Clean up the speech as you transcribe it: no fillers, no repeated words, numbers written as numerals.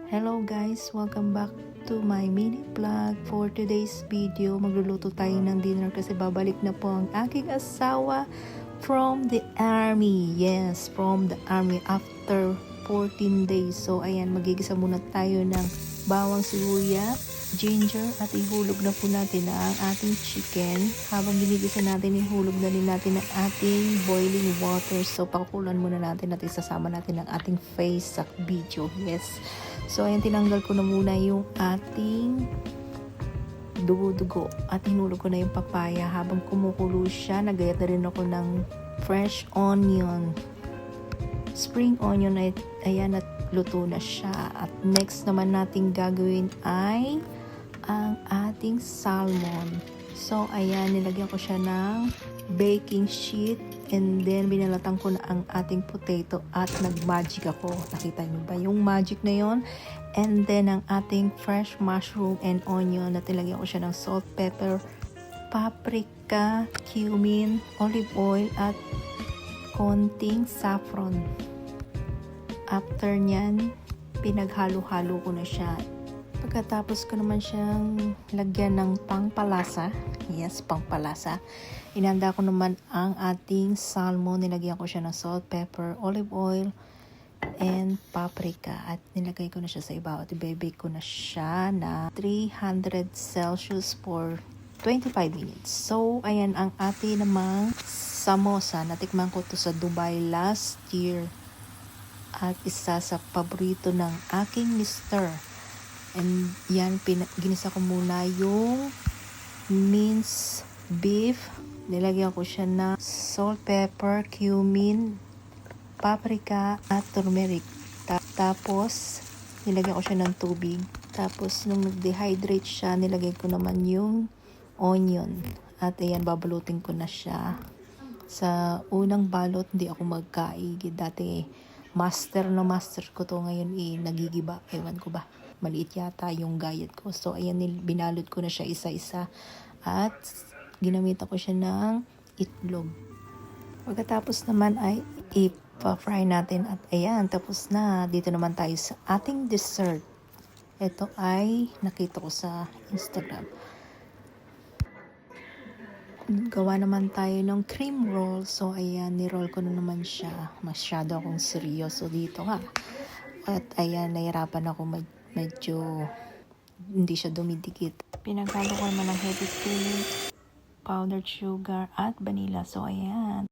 Hello guys! Welcome back to my mini vlog. For today's video, magluluto tayo ng dinner kasi babalik na po ang aking asawa from the army. Yes, from the army after 14 days. So ayan, magigisa muna tayo ng bawang sibuyas, ginger at ihulog na po natin ang ating chicken. Habang ginigisa natin, ihulog na rin natin ang ating boiling water. So pakukulan muna natin at isasama natin ang ating face sa video. Yes. So ayan, tinanggal ko na muna yung ating dugo-dugo at hinulog ko na yung papaya. Habang kumukulo siya, nagayat na rin ako ng fresh onion, spring onion. Ayan, at luto na siya. At next naman natin gagawin ay ang ating salmon. So ayan, nilagyan ko siya ng baking sheet and then binalatan ko na ang ating potato at nag-magic ako. Nakita niyo ba yung magic na yon? And then ang ating fresh mushroom and onion na nilagyan ko siya ng salt, pepper, paprika, cumin, olive oil at konting saffron. After nyan, pinaghalo-halo ko na siya. Pagkatapos ko naman siyang lagyan ng pangpalasa. Yes, pangpalasa. Inanda ko naman ang ating salmon. Nilagyan ko siya ng salt, pepper, olive oil, and paprika. At nilagay ko na siya sa ibabaw. At i-bake ko na siya na 300 Celsius for 25 minutes. So, ayan ang ating namang samosa. Natikman ko to sa Dubai last year. At isa sa paborito ng aking mister. And yan, ginisa ko muna yung minced beef. Nilagyan ko siya na salt, pepper, cumin, paprika, at turmeric. Tapos, nilagyan ko siya ng tubig. Tapos, nung nag-dehydrate siya, nilagay ko naman yung onion. At ayan, babalutin ko na siya. Sa unang balot, hindi ako magkaigid. Dati, master ko to. Ngayon, nagigiba. Ewan ko ba. Maliit yata yung gayat ko. So, ayan, binalot ko na siya isa-isa. At, ginamit ko siya ng itlog. Pagkatapos naman ay ipa-fry natin. At ayan, tapos na. Dito naman tayo sa ating dessert. Ito ay nakita ko sa Instagram. Gawa naman tayo ng cream roll. So, ayan, ni-roll ko na naman siya. Masyado akong seryoso dito ha. At ayan, nahirapan ako medyo hindi siya dumidikit. Pinaghalo ko naman ng heavy cream, powdered sugar, at vanilla. So, ayan.